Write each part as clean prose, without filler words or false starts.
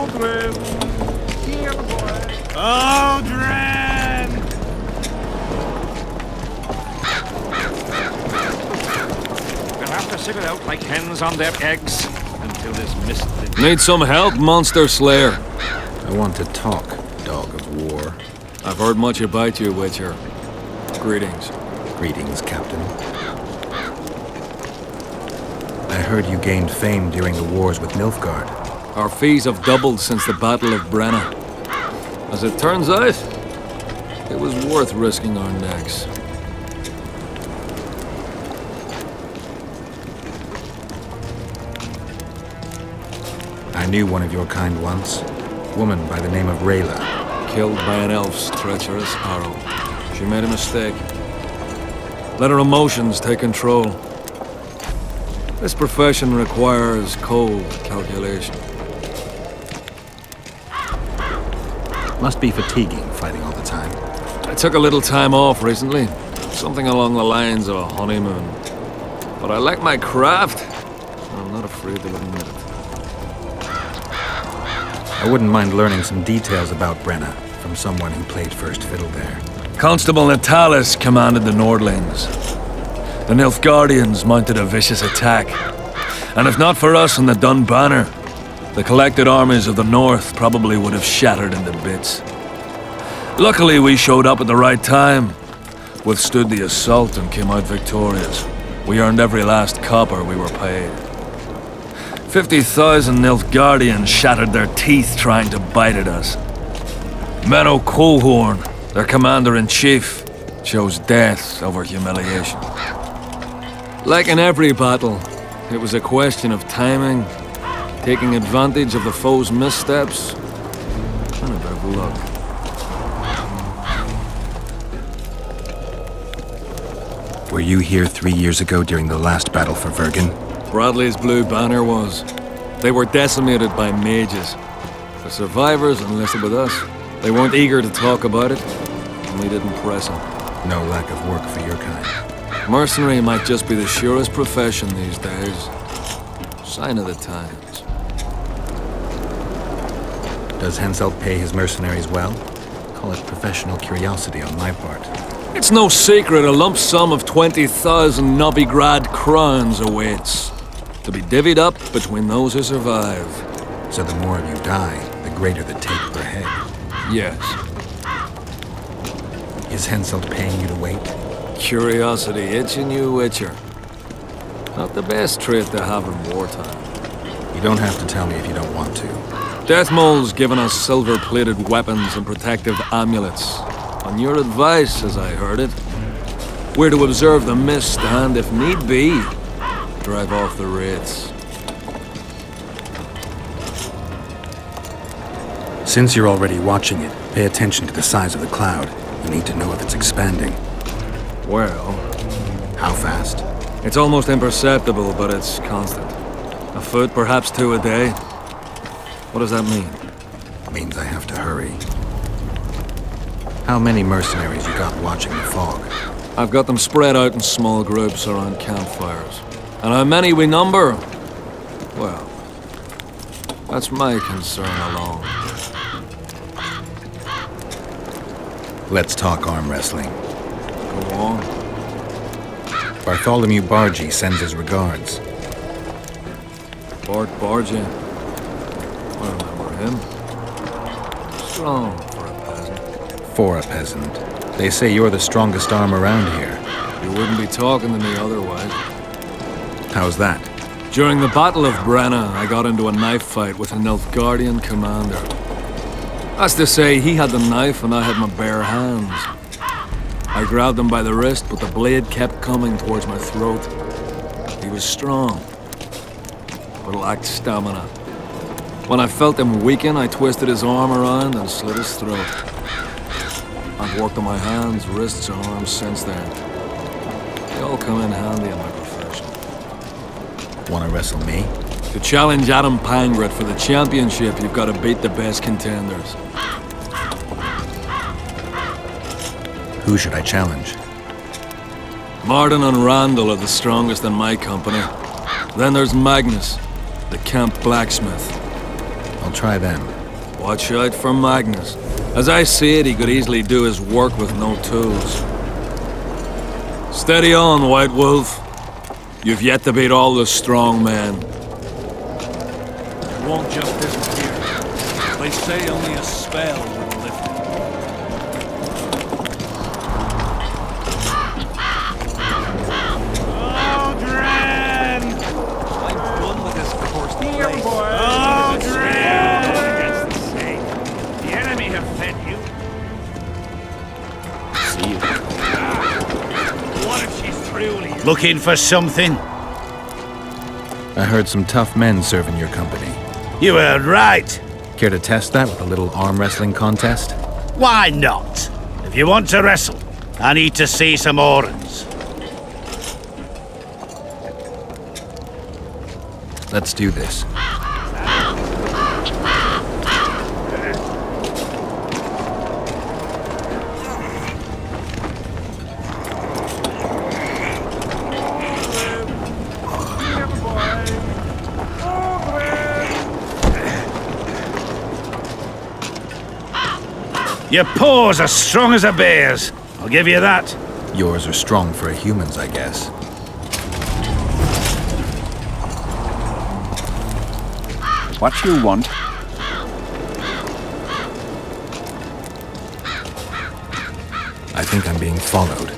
Aldrin! Yeah, boy! Aldrin! We'll have to sit it out like hens on their eggs until this mist... Need some help, Monster Slayer? I want to talk, dog of war. I've heard much about you, Witcher. Greetings. Greetings, Captain. I heard you gained fame during the wars with Nilfgaard. Our fees have doubled since the Battle of Brenna. As it turns out, it was worth risking our necks. I knew one of your kind once. A woman by the name of Rayla. Killed by an elf's treacherous arrow. She made a mistake. Let her emotions take control. This profession requires cold calculation. Must be fatiguing, fighting all the time. I took a little time off recently. Something along the lines of a honeymoon. But I like my craft. I'm not afraid to admit it. I wouldn't mind learning some details about Brenna from someone who played first fiddle there. Constable Natalis commanded the Nordlings. The Nilfgaardians mounted a vicious attack. And if not for us and the Dun Banner, the collected armies of the North probably would have shattered into bits. Luckily, we showed up at the right time, withstood the assault and came out victorious. We earned every last copper we were paid. 50,000 Nilfgaardians shattered their teeth trying to bite at us. Menno Colehorn, their commander-in-chief, chose death over humiliation. Like in every battle, it was a question of timing, taking advantage of the foe's missteps, and a bit of luck. Were you here 3 years ago during the last battle for Vergen? Bradley's Blue Banner was. They were decimated by mages. The survivors enlisted with us. They weren't eager to talk about it, and we didn't press them. No lack of work for your kind. Mercenary might just be the surest profession these days. Sign of the times. Does Henselt pay his mercenaries well? Call it professional curiosity on my part. It's no secret a lump sum of 20,000 Novigrad crowns awaits, to be divvied up between those who survive. So the more of you die, the greater the take per head. Yes. Is Henselt paying you to wait? Curiosity itching you, Witcher. Not the best trait to have in wartime. You don't have to tell me if you don't want to. Deathmold's given us silver-plated weapons and protective amulets. On your advice, as I heard it, we're to observe the mist and, if need be, drive off the wraiths. Since you're already watching it, pay attention to the size of the cloud. You need to know if it's expanding. Well, How fast? it's almost imperceptible, but it's constant. A foot, perhaps 2 a day. What does that mean? Means I have to hurry. How many mercenaries you got watching the fog? I've got them spread out in small groups around campfires. And how many we number? Well, that's my concern alone. Let's talk arm wrestling. Go on. Bartholomew Bargy sends his regards. Bart Bargy. I remember him. Strong for a peasant. For a peasant. They say you're the strongest arm around here. You wouldn't be talking to me otherwise. How's that? During the Battle of Brenna, I got into a knife fight with a Nilfgaardian commander. That's to say, he had the knife and I had my bare hands. I grabbed him by the wrist, but the blade kept coming towards my throat. He was strong, but lacked stamina. When I felt him weaken, I twisted his arm around and slit his throat. I've worked on my hands, wrists, and arms since then. They all come in handy in my profession. Wanna wrestle me? To challenge Adam Pangret for the championship, you've got to beat the best contenders. Who should I challenge? Martin and Randall are the strongest in my company. Then there's Magnus, the camp blacksmith. I'll try them. Watch out for Magnus. As I see it, he could easily do his work with no tools. Steady on, White Wolf. You've yet to beat all the strong men. It won't just disappear. They say only a spell will lift it. I'm done with this cursed place. Against the sea. The enemy have fed you. See you. What if she's truly... Looking for something? I heard some tough men serve in your company. You heard right. Care to test that with a little arm wrestling contest? Why not? If you want to wrestle, I need to see some Orans. Let's do this. Your paws are strong as a bear's. I'll give you that. Yours are strong for a human's, I guess. What you want? I think I'm being followed.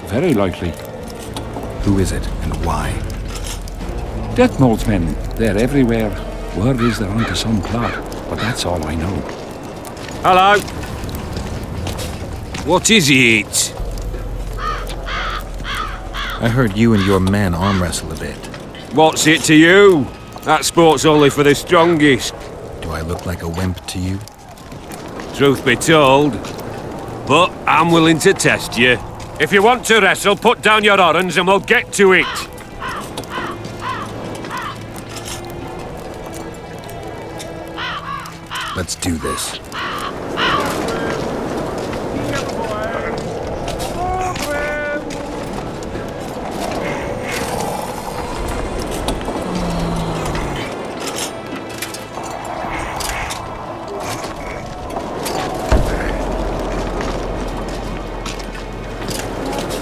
Very likely. Who is it, and why? Death Mold's men, they're everywhere. Word is they're onto some plot, but that's all I know. Hello. What is it? I heard you and your men arm wrestle a bit. What's it to you? That sport's only for the strongest. Do I look like a wimp to you? Truth be told. But I'm willing to test you. If you want to wrestle, put down your orange and we'll get to it. Let's do this.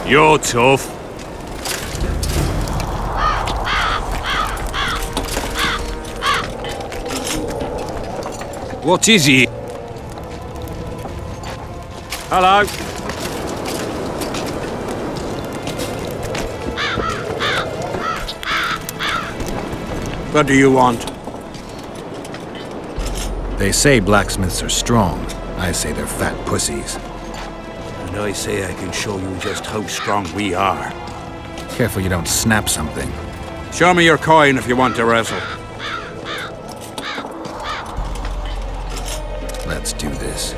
You're tough. What is it? Hello. What do you want? They say blacksmiths are strong. I say they're fat pussies. And I say I can show you just how strong we are. Careful you don't snap something. Show me your coin if you want to wrestle. Let's do this.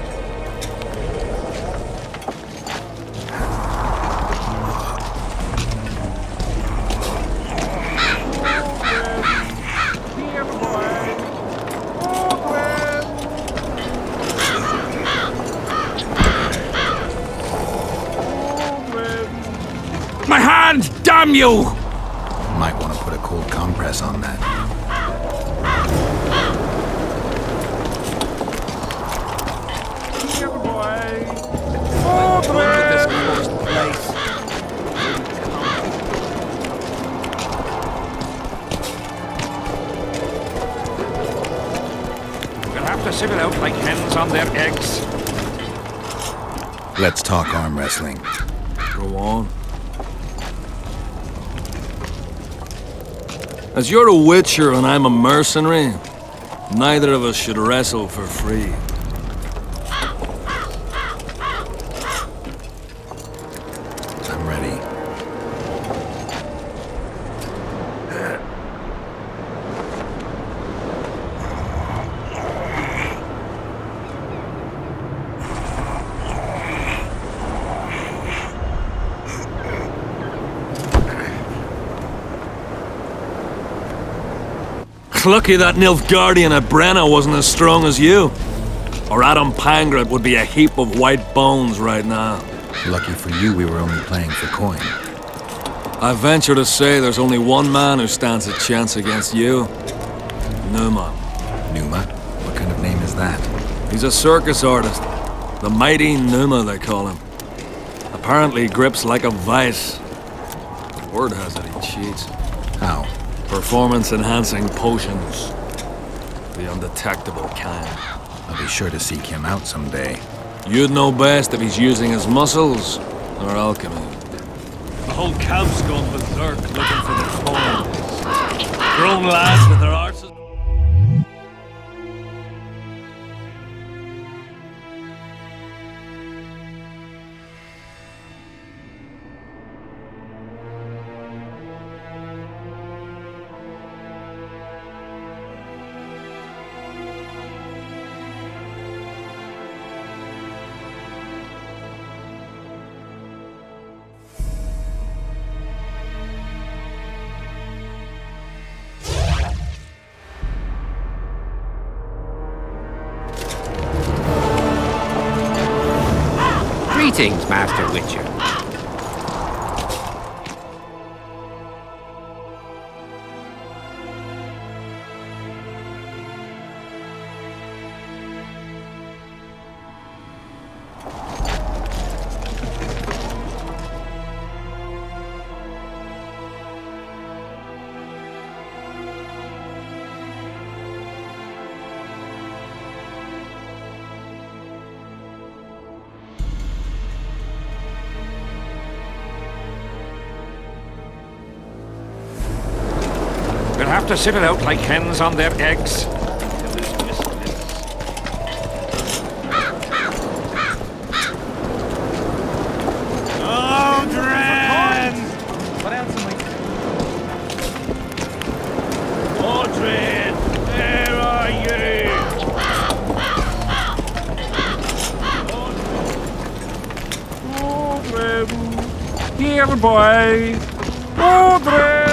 My hand, damn you! Might want to put a cold compress on that. We'll have to sieve it out like hens on their eggs. Let's talk arm wrestling. Go on. As you're a witcher and I'm a mercenary, neither of us should wrestle for free. I'm ready. Lucky that Nilfgaardian at Brenna wasn't as strong as you. Or Adam Pangrat would be a heap of white bones right now. Lucky for you, we were only playing for coin. I venture to say there's only one man who stands a chance against you. Numa. Numa? What kind of name is that? He's a circus artist. The Mighty Numa, they call him. Apparently he grips like a vice. Word has it he cheats. How? Performance-enhancing potions. The undetectable kind. I'll be sure to seek him out someday. You'd know best if he's using his muscles or alchemy. The whole camp's gone berserk looking for the toys. Grown lads with their arses. Greetings, Master Witcher. We'll have to sit it out like hens on their eggs. Until this mist lifts. Audren! What else am I... Audren! Where are you? Audren! Here, boy! Audren!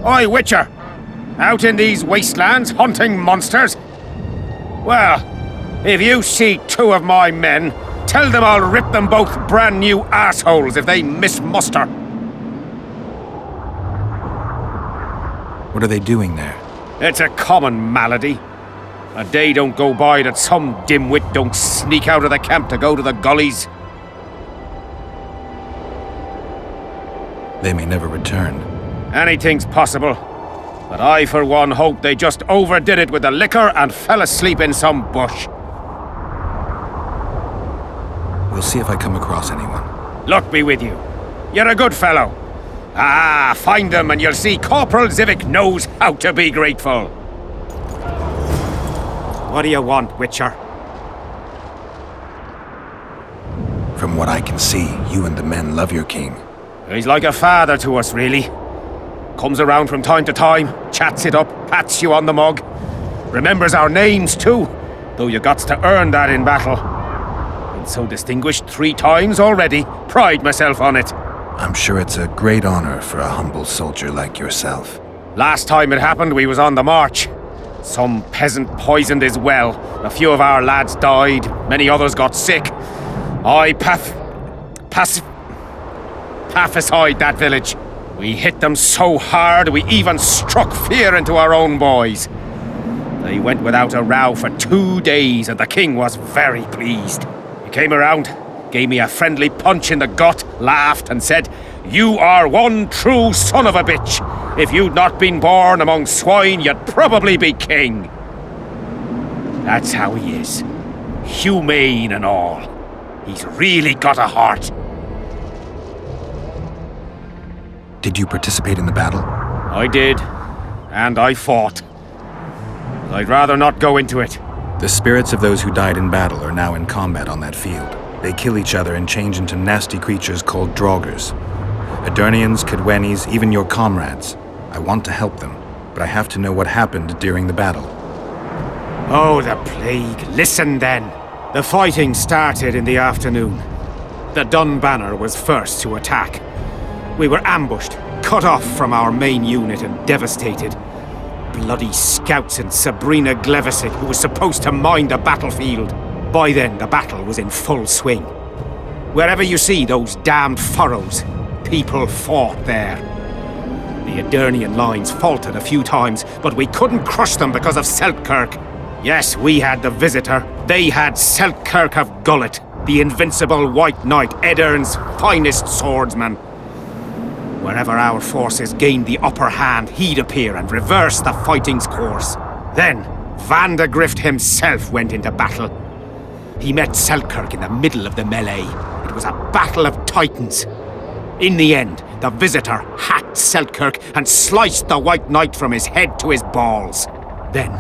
Oi, Witcher! Out in these wastelands hunting monsters? Well, if you see two of my men, tell them I'll rip them both brand new assholes if they miss muster. What are they doing there? It's a common malady. A day don't go by that some dimwit don't sneak out of the camp to go to the gullies. They may never return. Anything's possible. But I, for one, hope they just overdid it with the liquor and fell asleep in some bush. We'll see if I come across anyone. Luck be with you. You're a good fellow. Ah, find them and you'll see Corporal Zivik knows how to be grateful. What do you want, Witcher? From what I can see, you and the men love your king. He's like a father to us, really. Comes around from time to time, chats it up, pats you on the mug. Remembers our names, too, though you gots to earn that in battle. Been so distinguished 3 times already. Pride myself on it. I'm sure it's a great honor for a humble soldier like yourself. Last time it happened, we was on the march. Some peasant poisoned his well. A few of our lads died. Many others got sick. I pacified that village. We hit them so hard, we even struck fear into our own boys. They went without a row for 2 days, and the king was very pleased. He came around, gave me a friendly punch in the gut, laughed, and said, "You are one true son of a bitch. If you'd not been born among swine, you'd probably be king." That's how he is. Humane and all. He's really got a heart. Did you participate in the battle? I did, and I fought. I'd rather not go into it. The spirits of those who died in battle are now in combat on that field. They kill each other and change into nasty creatures called Draugrs. Adernians, Cadwenis, even your comrades. I want to help them, but I have to know what happened during the battle. Oh, the plague. Listen then. The fighting started in the afternoon. The Dun Banner was first to attack. We were ambushed, cut off from our main unit and devastated. bloody scouts and Sabrina Glevisic, who was supposed to mind the battlefield. By then, the battle was in full swing. Wherever you see those damned furrows, people fought there. The Edirnian lines faltered a few times, but we couldn't crush them because of Selkirk. Yes, we had the Visitor. They had Selkirk of Gullet, the invincible White Knight, Edern's finest swordsman. Wherever our forces gained the upper hand, he'd appear and reverse the fighting's course. Then, Vandergrift himself went into battle. He met Selkirk in the middle of the melee. It was a battle of titans. In the end, the Visitor hacked Selkirk and sliced the White Knight from his head to his balls. Then,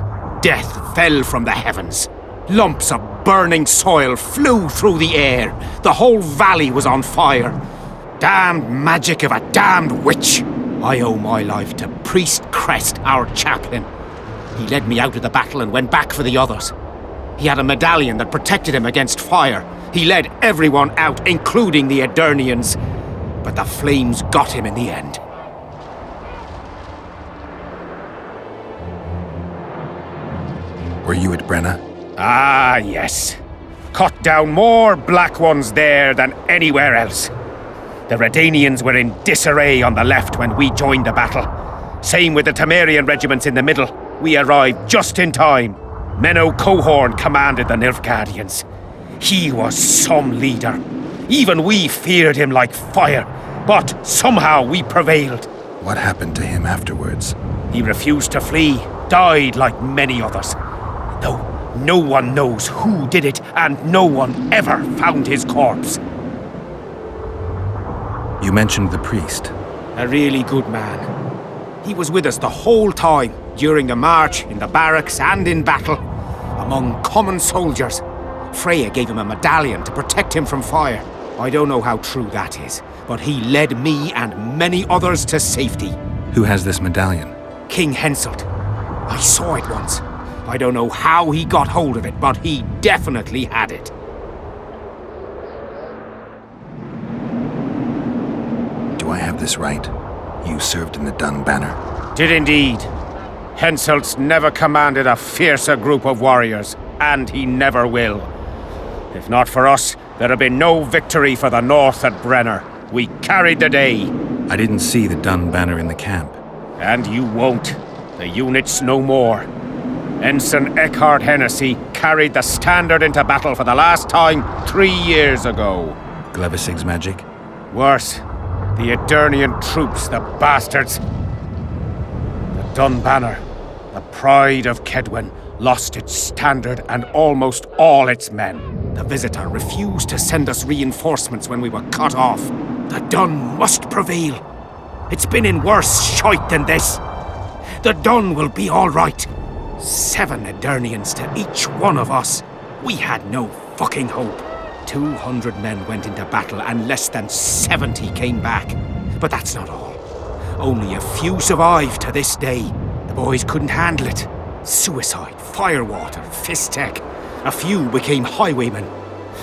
death fell from the heavens. Lumps of burning soil flew through the air. The whole valley was on fire. Damned magic of a damned witch! I owe my life to Priest Crest, our chaplain. He led me out of the battle and went back for the others. He had a medallion that protected him against fire. He led everyone out, including the Edirnians. But the flames got him in the end. Were you at Brenna? Ah, yes. Cut down more Black Ones there than anywhere else. The Redanians were in disarray on the left when we joined the battle. Same with the Temerian regiments in the middle. We arrived just in time. Menno Cohorn commanded the Nilfgaardians. He was some leader. Even we feared him like fire. But somehow we prevailed. What happened to him afterwards? He refused to flee, died like many others. Though no one knows who did it, and no one ever found his corpse. You mentioned the priest. A really good man. He was with us the whole time, during the march, in the barracks, and in battle. Among common soldiers. Freya gave him a medallion to protect him from fire. I don't know how true that is, but he led me and many others to safety. Who has this medallion? King Henselt. I saw it once. I don't know how he got hold of it, but he definitely had it. Do I have this right? You served in the Dun Banner. Did indeed. Henselt's never commanded a fiercer group of warriors, and he never will. If not for us, there'd have been no victory for the North at Brenner. We carried the day. I didn't see the Dun Banner in the camp. And you won't. The unit's no more. Ensign Eckhard Hennessy carried the standard into battle for the last time 3 years ago. Glevisig's magic? Worse. The Edirnian troops, the bastards. The Dun Banner, the pride of Kedwen, lost its standard and almost all its men. The Visitor refused to send us reinforcements when we were cut off. The Dun must prevail. It's been in worse shite than this. The Dun will be all right. 7 Edirnians to each one of us. We had no fucking hope. 200 men went into battle and less than 70 came back. But that's not all. Only a few survived to this day. The boys couldn't handle it. Suicide, firewater, fistek. A few became highwaymen.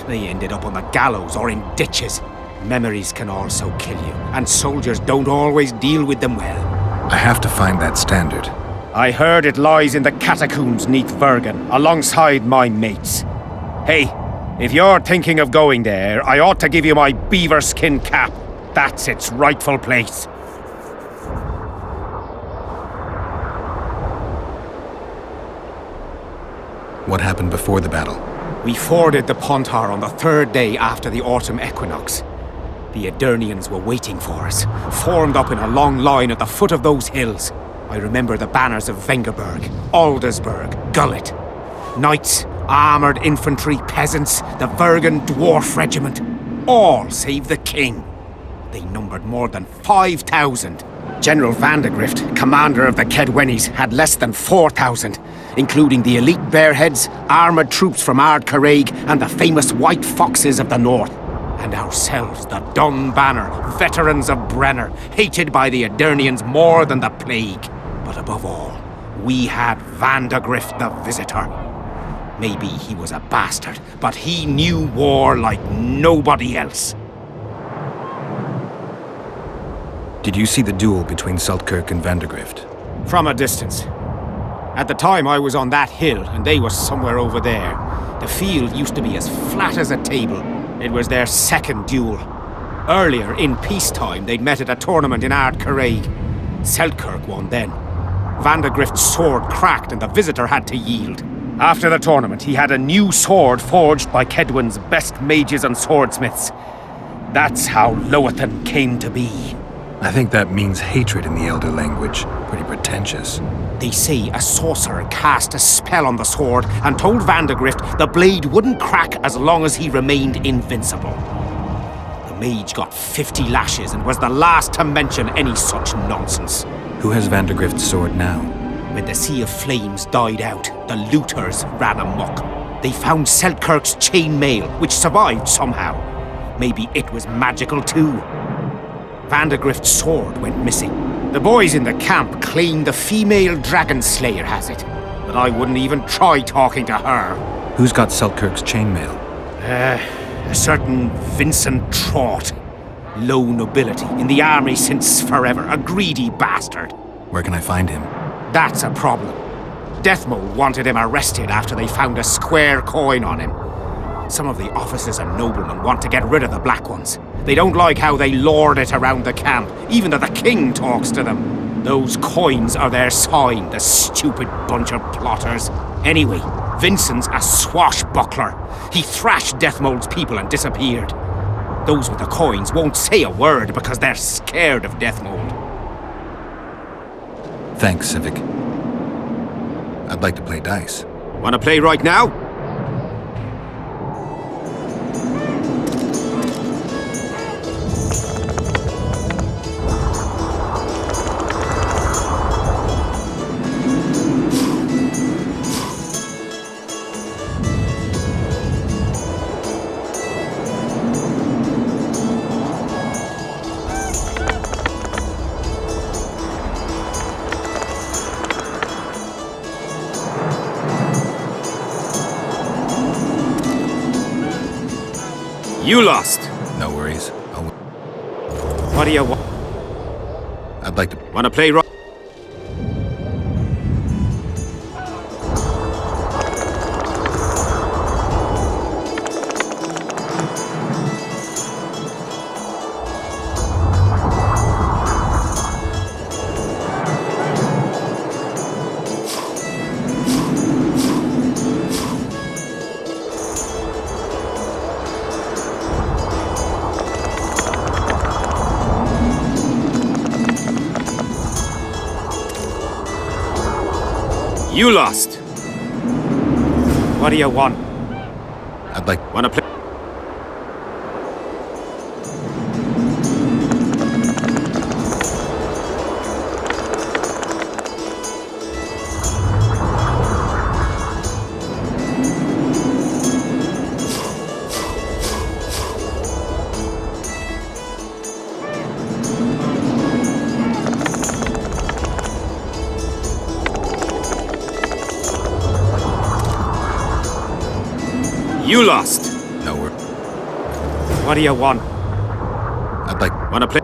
They ended up on the gallows or in ditches. Memories can also kill you, and soldiers don't always deal with them well. I have to find that standard. I heard it lies in the catacombs neath Vergen, alongside my mates. Hey, if you're thinking of going there, I ought to give you my beaver skin cap. That's its rightful place. What happened before the battle? We forded the Pontar on the 3rd day after the autumn equinox. The Edirnians were waiting for us, formed up in a long line at the foot of those hills. I remember the banners of Vengerberg, Aldersburg, Gullet. Knights, armoured infantry, peasants, the Vergen Dwarf Regiment. All save the king. They numbered more than 5,000. General Vandergrift, commander of the Kedwenis, had less than 4,000, including the elite Bearheads, armoured troops from Ard Caraig, and the famous White Foxes of the North. And ourselves, the Dun Banner, veterans of Brenner, hated by the Edirnians more than the plague. But above all, we had Vandergrift the Visitor. Maybe he was a bastard, but he knew war like nobody else. Did you see the duel between Selkirk and Vandergrift? From a distance. At the time, I was on that hill, and they was somewhere over there. The field used to be as flat as a table. It was their second duel. Earlier, in peacetime, they'd met at a tournament in Ard Caraig. Selkirk won then. Vandergrift's sword cracked, and the visitor had to yield. After the tournament, he had a new sword forged by Kedwen's best mages and swordsmiths. That's how Loathan came to be. I think that means hatred in the Elder language. Pretty pretentious. They say a sorcerer cast a spell on the sword and told Vandergrift the blade wouldn't crack as long as he remained invincible. The mage got 50 lashes and was the last to mention any such nonsense. Who has Vandergrift's sword now? When the Sea of Flames died out, the looters ran amok. They found Selkirk's chain mail, which survived somehow. Maybe it was magical too. Vandergrift's sword went missing. The boys in the camp claim the female dragon slayer has it, but I wouldn't even try talking to her. Who's got Selkirk's chainmail? A certain Vincent Trott. Low nobility, in the army since forever, a greedy bastard. Where can I find him? That's a problem. Deathmold wanted him arrested after they found a square coin on him. Some of the officers and noblemen want to get rid of the black ones. They don't like how they lord it around the camp, even though the king talks to them. Those coins are their sign, the stupid bunch of plotters. Anyway, Vincent's a swashbuckler. He thrashed Deathmold's people and disappeared. Those with the coins won't say a word because they're scared of Deathmold. Thanks, Civic. I'd like to play dice. Wanna play right now? You lost. No worries. What do you want? I'd like to... Wanna play right? You lost. What do you want? I'd like... Wanna play? You lost. No worries. What do you want? I'd like... Wanna play?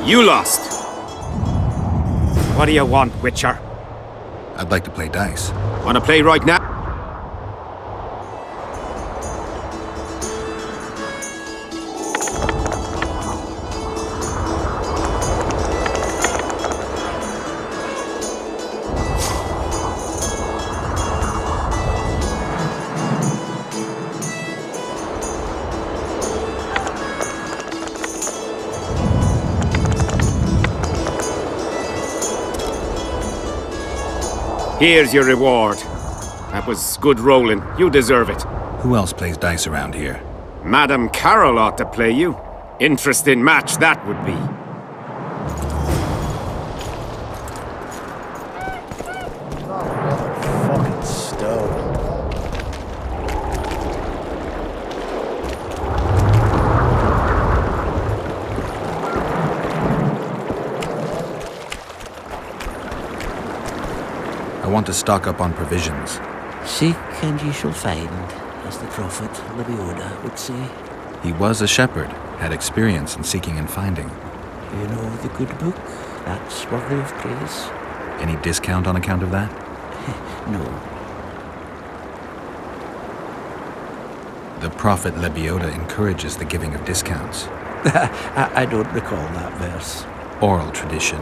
You lost. What do you want, Witcher? I'd like to play dice. Wanna play right now? Here's your reward. That was good rolling. You deserve it. Who else plays dice around here? Madam Carol ought to play you. Interesting match that would be. Fucking stove. want to stock up on provisions. Seek and ye shall find, as the prophet Lebioda would say. He was a shepherd, had experience in seeking and finding. You know the good book, that's worthy of praise. Any discount on account of that? No. The prophet Lebioda encourages the giving of discounts. I don't recall that verse. Oral tradition.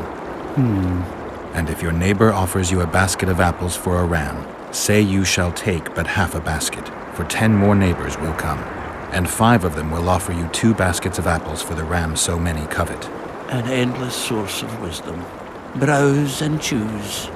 And if your neighbor offers you a basket of apples for a ram, say you shall take but half a basket, for 10 more neighbors will come, and 5 of them will offer you 2 baskets of apples for the ram so many covet. An endless source of wisdom. Browse and choose.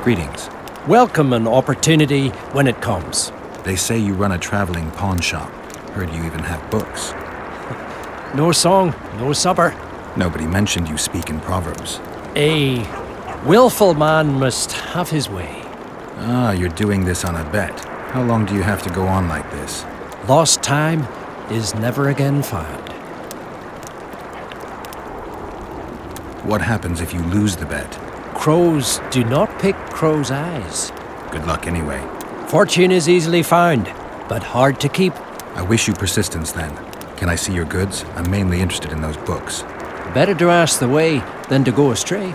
Greetings. Welcome an opportunity when it comes. They say you run a traveling pawn shop. Heard you even have books. No song, no supper. Nobody mentioned you speak in proverbs. A willful man must have his way. Ah, you're doing this on a bet. How long do you have to go on like this? Lost time is never again found. What happens if you lose the bet? Crows do not pick crows' eyes. Good luck anyway. Fortune is easily found, but hard to keep. I wish you persistence then. Can I see your goods? I'm mainly interested in those books. Better to ask the way than to go astray.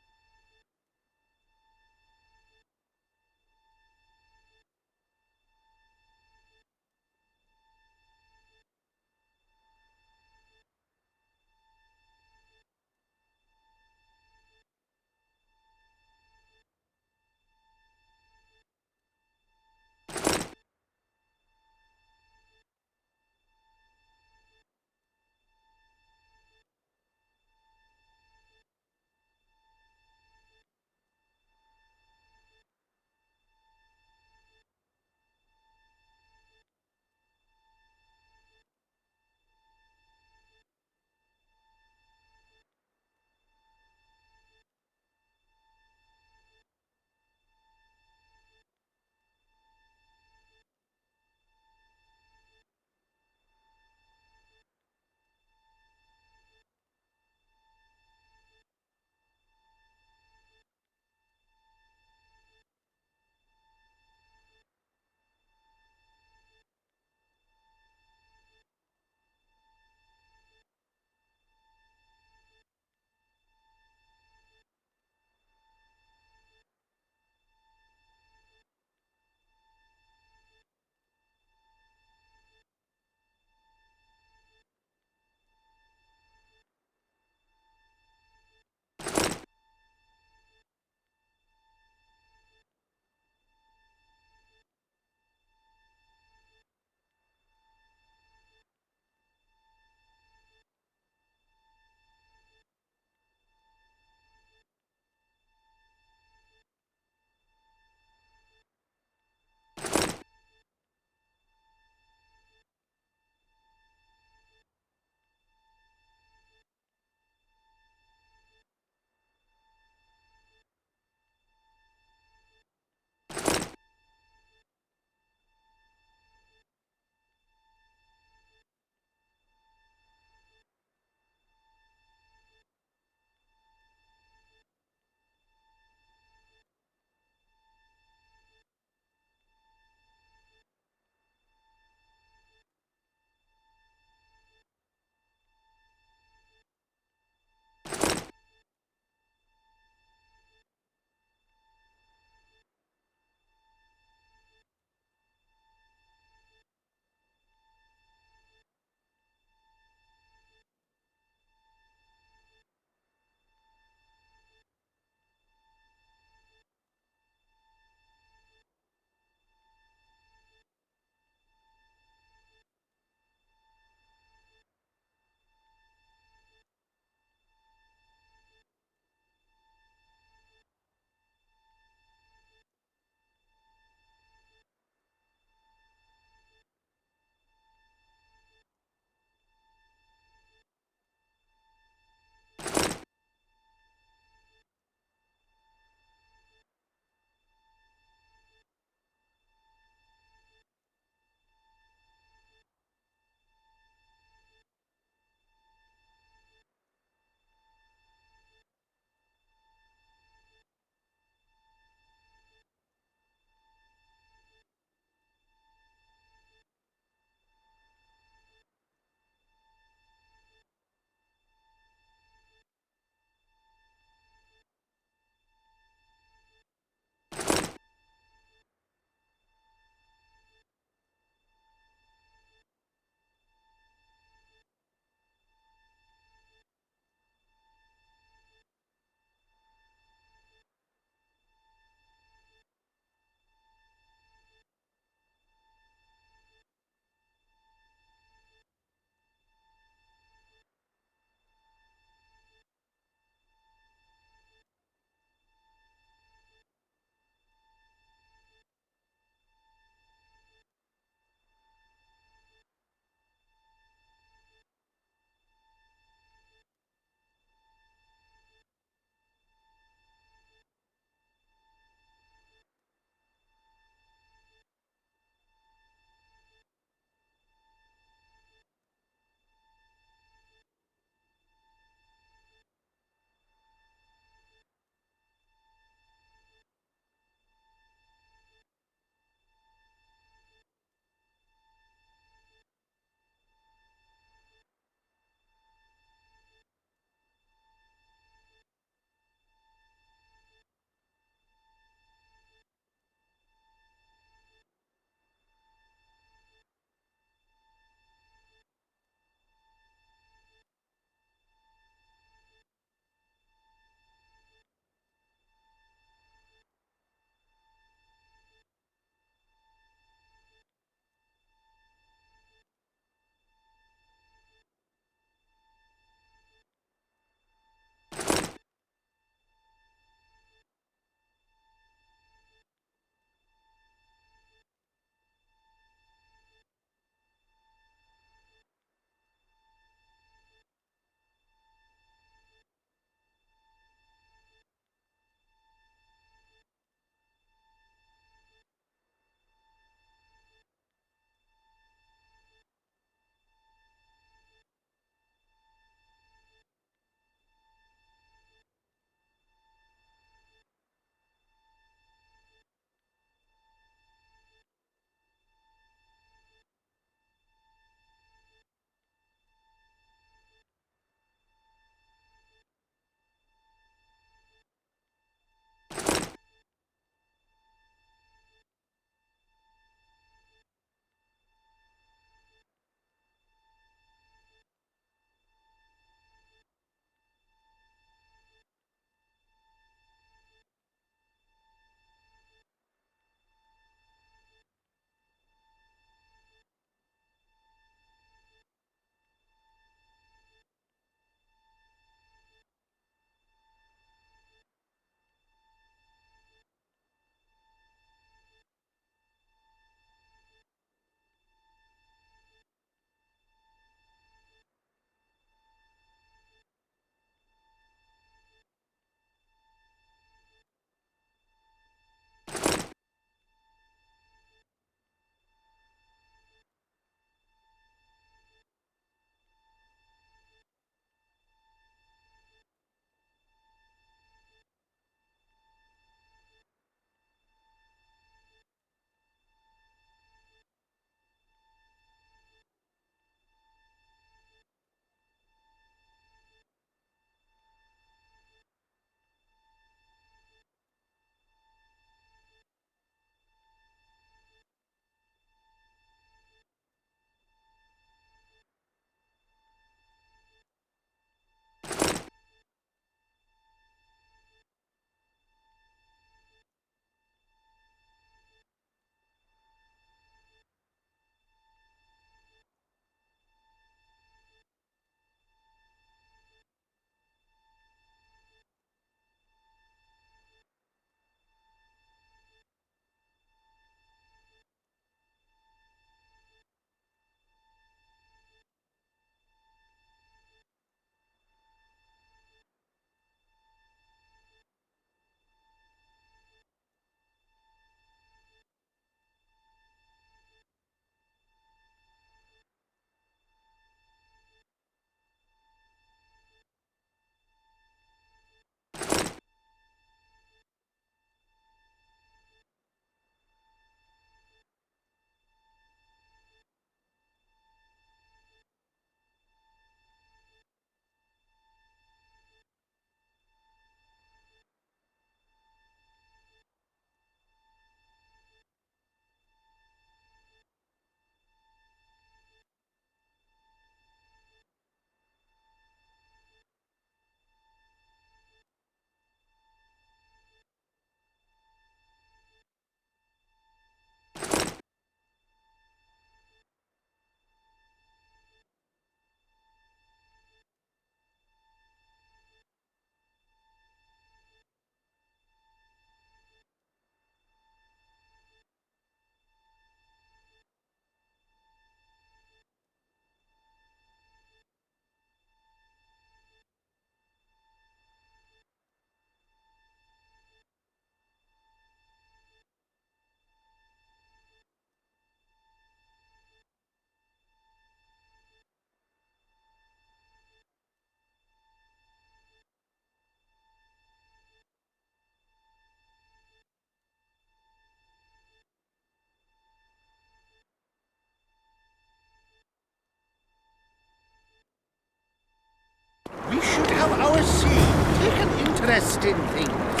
see, take an interest in things,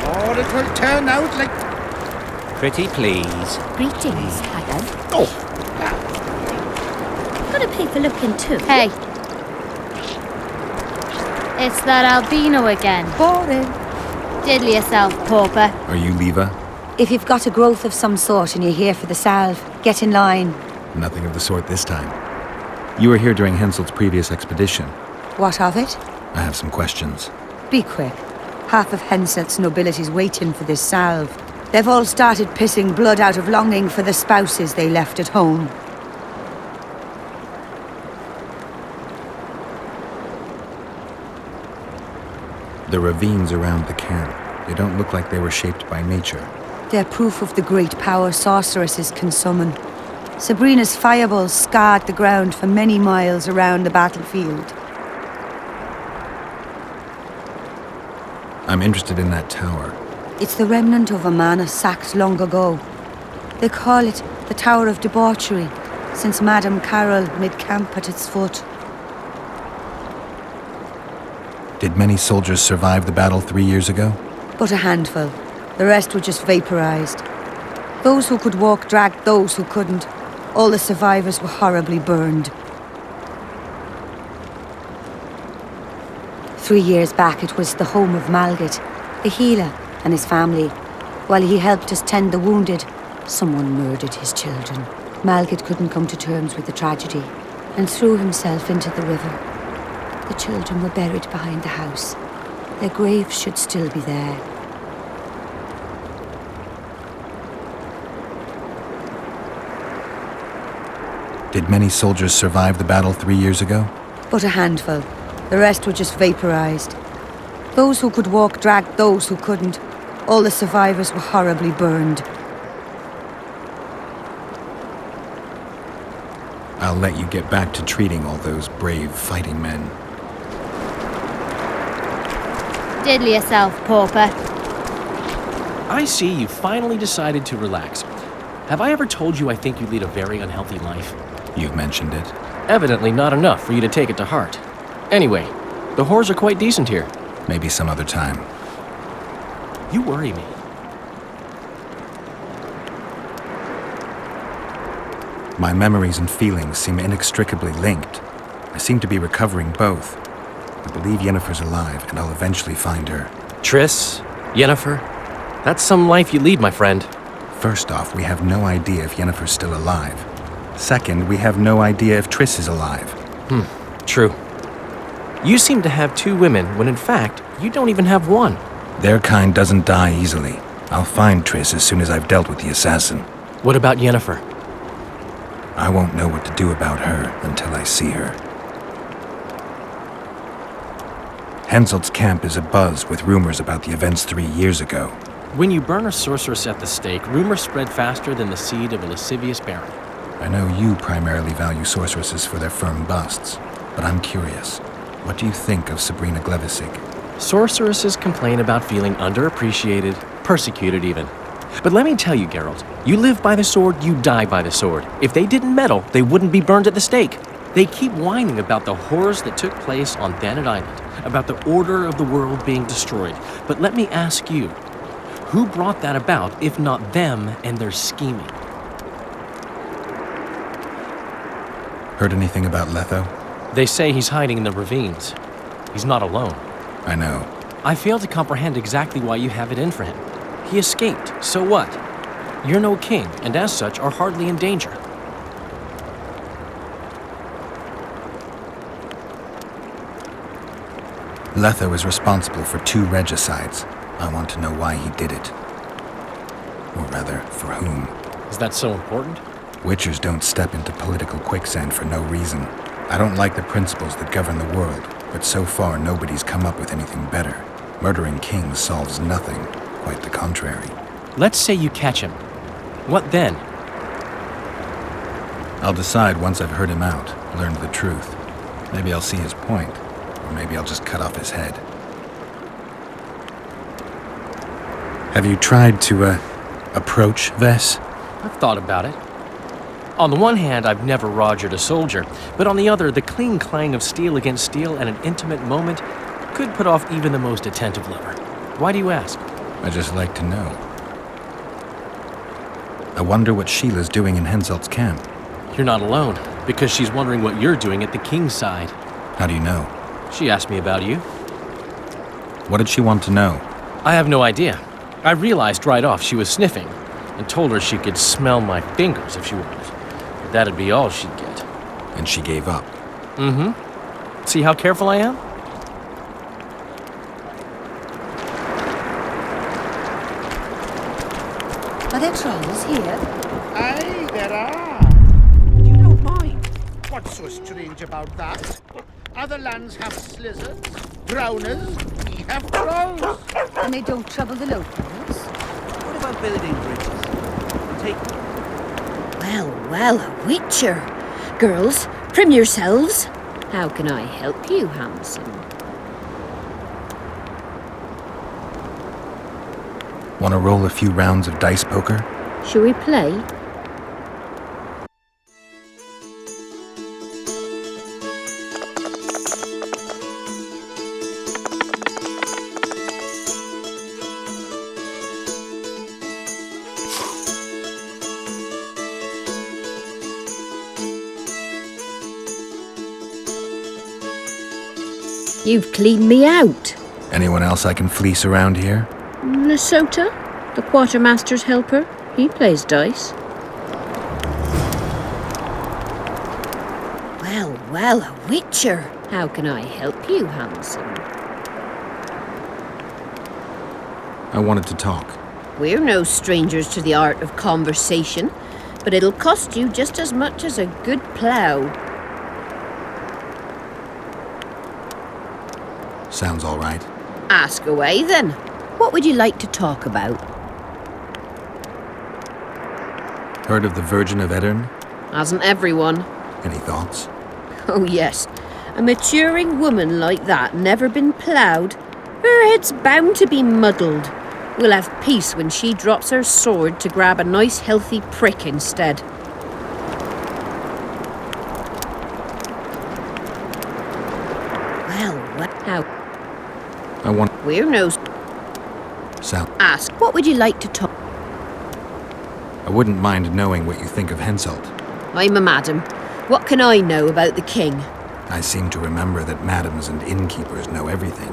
or it will turn out like... Pretty please. Greetings, Haggard. Oh, Gotta pay for looking too. Hey. It's that albino again. Boring. Diddle yourself, pauper. Are you Leva? If you've got a growth of some sort and you're here for the salve, get in line. Nothing of the sort this time. You were here during Henselt's previous expedition. What of it? I have some questions. Be quick. Half of Henselt's nobility's waiting for this salve. They've all started pissing blood out of longing for the spouses they left at home. The ravines around the camp, they don't look like they were shaped by nature. They're proof of the great power sorceresses can summon. Sabrina's fireballs scarred the ground for many miles around the battlefield. I'm interested in that tower. It's the remnant of a manor sacked long ago. They call it the Tower of Debauchery, since Madame Carol made camp at its foot. Did many soldiers survive the battle 3 years ago? But a handful. The rest were just vaporized. Those who could walk dragged those who couldn't. All the survivors were horribly burned. 3 years back, it was the home of Malgit, the healer, and his family. While he helped us tend the wounded, someone murdered his children. Malgit couldn't come to terms with the tragedy and threw himself into the river. The children were buried behind the house. Their graves should still be there. Did many soldiers survive the battle 3 years ago? But a handful. The rest were just vaporized. Those who could walk dragged those who couldn't. All the survivors were horribly burned. I'll let you get back to treating all those brave fighting men. Diddle yourself, pauper. I see you finally decided to relax. Have I ever told you I think you lead a very unhealthy life? You've mentioned it. Evidently not enough for you to take it to heart. Anyway, the whores are quite decent here. Maybe some other time. You worry me. My memories and feelings seem inextricably linked. I seem to be recovering both. I believe Yennefer's alive, and I'll eventually find her. Triss, Yennefer, that's some life you lead, my friend. First off, we have no idea if Yennefer's still alive. Second, we have no idea if Triss is alive. True. You seem to have 2 women when in fact, you don't even have one. Their kind doesn't die easily. I'll find Triss as soon as I've dealt with the assassin. What about Yennefer? I won't know what to do about her until I see her. Henselt's camp is abuzz with rumors about the events 3 years ago. When you burn a sorceress at the stake, rumors spread faster than the seed of a lascivious baron. I know you primarily value sorceresses for their firm busts, but I'm curious. What do you think of Sabrina Glevissig? Sorceresses complain about feeling underappreciated, persecuted even. But let me tell you, Geralt, you live by the sword, you die by the sword. If they didn't meddle, they wouldn't be burned at the stake. They keep whining about the horrors that took place on Thanet Island, about the order of the world being destroyed. But let me ask you, who brought that about if not them and their scheming? Heard anything about Letho? They say he's hiding in the ravines. He's not alone. I know. I fail to comprehend exactly why you have it in for him. He escaped, so what? You're no king, and as such are hardly in danger. Letho is responsible for 2 regicides. I want to know why he did it. Or rather, for whom. Is that so important? Witchers don't step into political quicksand for no reason. I don't like the principles that govern the world, but so far nobody's come up with anything better. Murdering kings solves nothing, quite the contrary. Let's say you catch him. What then? I'll decide once I've heard him out, learned the truth. Maybe I'll see his point, or maybe I'll just cut off his head. Have you tried to, approach Vess? I've thought about it. On the one hand, I've never rogered a soldier, but on the other, the clean clang of steel against steel at an intimate moment could put off even the most attentive lover. Why do you ask? I just like to know. I wonder what Sheila's doing in Henselt's camp. You're not alone, because she's wondering what you're doing at the king's side. How do you know? She asked me about you. What did she want to know? I have no idea. I realized right off she was sniffing, and told her she could smell my fingers if she wanted. But that'd be all she'd get. And she gave up. Mm-hmm. See how careful I am? Are there trolls here? Aye, there are. You don't mind. What's so strange about that? Other lands have slizzards, drowners, we have trolls. And they don't trouble the locals? What about building bridges? Take... Well, a witcher. Girls, prim yourselves. How can I help you, Hanson? Want to roll a few rounds of dice poker? Shall we play? You've cleaned me out. Anyone else I can fleece around here? Lesota, the quartermaster's helper. He plays dice. Well, a witcher. How can I help you, Hanson? I wanted to talk. We're no strangers to the art of conversation, but it'll cost you just as much as a good plough. Sounds all right. Ask away, then. What would you like to talk about? Heard of the Virgin of Edirn? Hasn't everyone? Any thoughts? Oh, yes. A maturing woman like that never been ploughed. Her head's bound to be muddled. We'll have peace when she drops her sword to grab a nice healthy prick instead. Well, how? I want... We're no... Sound... Ask, what would you like to talk? I wouldn't mind knowing what you think of Henselt. I'm a madam. What can I know about the king? I seem to remember that madams and innkeepers know everything.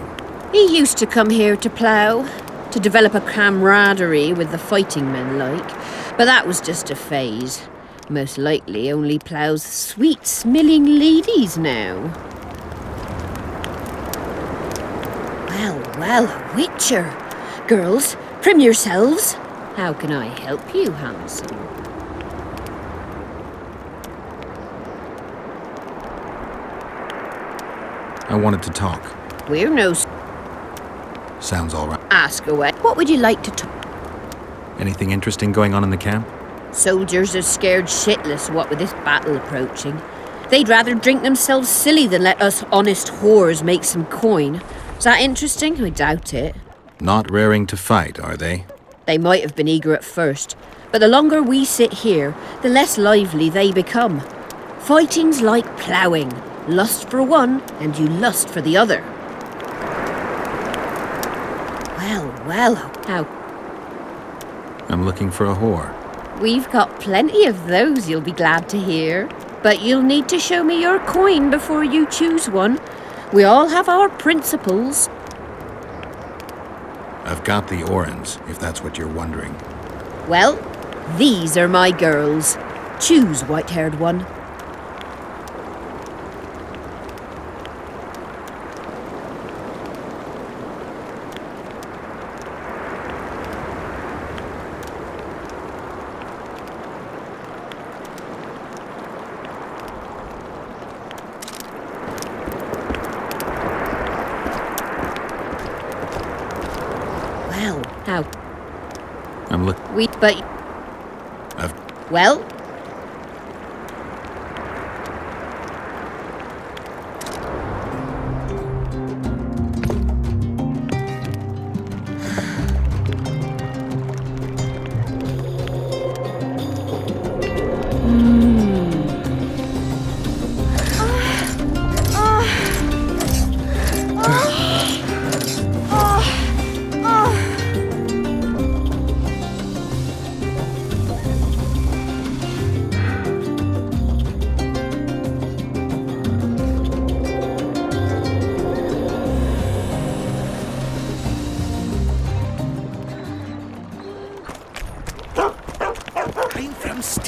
He used to come here to plough, to develop a camaraderie with the fighting men like. But that was just a phase. Most likely only ploughs sweet-smelling ladies now. Well, a witcher. Girls, prim yourselves. How can I help you, Hanson? I wanted to talk. We're no... Sounds all right. Ask away. What would you like to talk? Anything interesting going on in the camp? Soldiers are scared shitless, what with this battle approaching. They'd rather drink themselves silly than let us honest whores make some coin. Is that interesting? I doubt it. Not raring to fight, are they? They might have been eager at first, but the longer we sit here, the less lively they become. Fighting's like ploughing. Lust for one, and you lust for the other. Well, how... I'm looking for a whore. We've got plenty of those, you'll be glad to hear. But you'll need to show me your coin before you choose one. We all have our principles. I've got the Orans, if that's what you're wondering. Well, these are my girls. Choose, white-haired one. Well, how? I'm But... Well...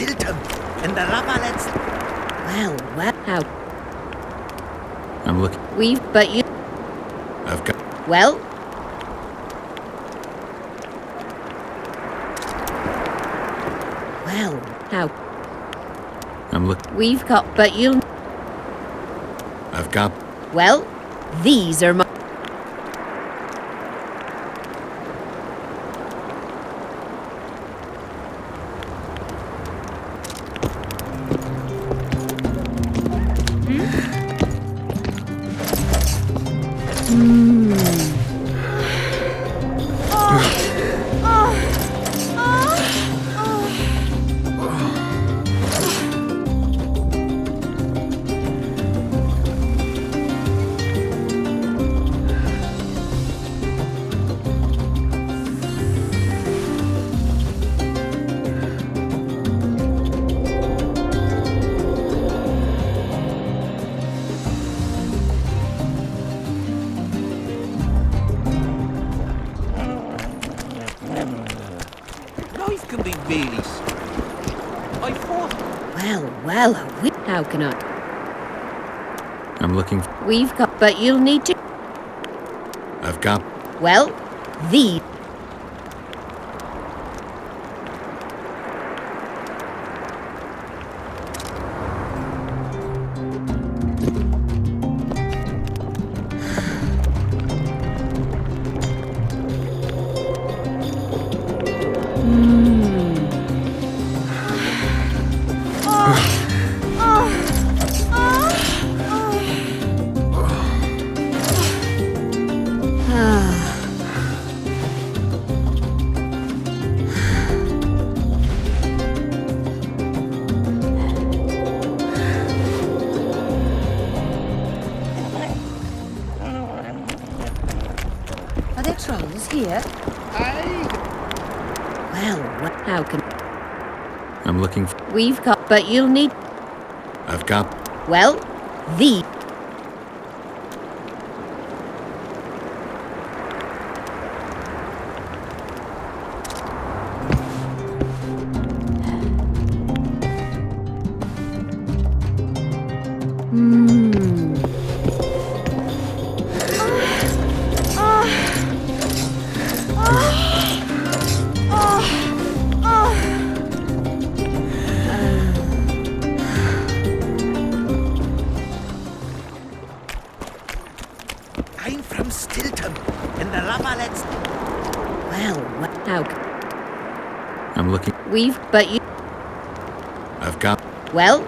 Stilton, and the Lavalettes. Well, how? I'm looking. But you. I've got. Well. Well, how? I'm looking. We've got, but you'll. I've got. Well, these are my. Life can be really I thought. Well, how can I? I'm looking. We've got, but you'll need to. I've got. Well, these. Are there trolls here? Aye. Well, how can? I'm looking. We've got, but you'll need. I've got. Well, these. I'm from Stilton, and the Lavalettes. Well, how can? I'm looking. We've, but you. I've got. Well.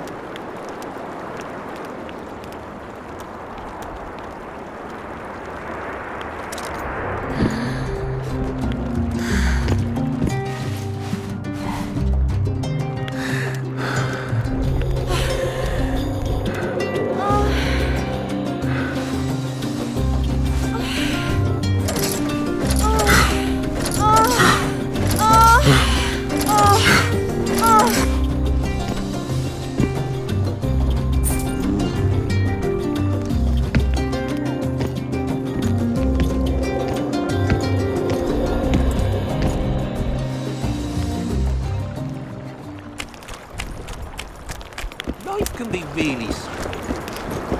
Life can be really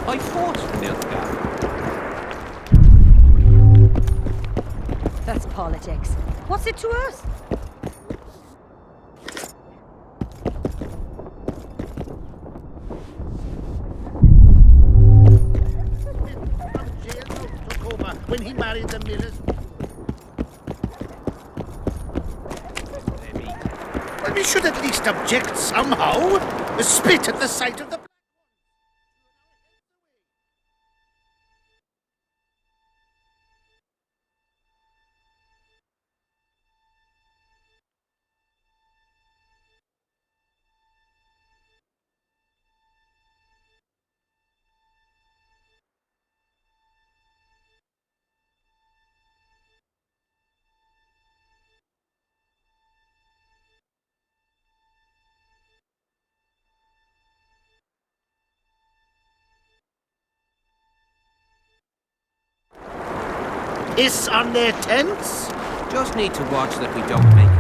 I fought Nilfgaard. That's politics. What's it to us? Took over when he married the millers. Well, we should at least object somehow. Spit at the sight of the... Hiss on their tents? Just need to watch that we don't make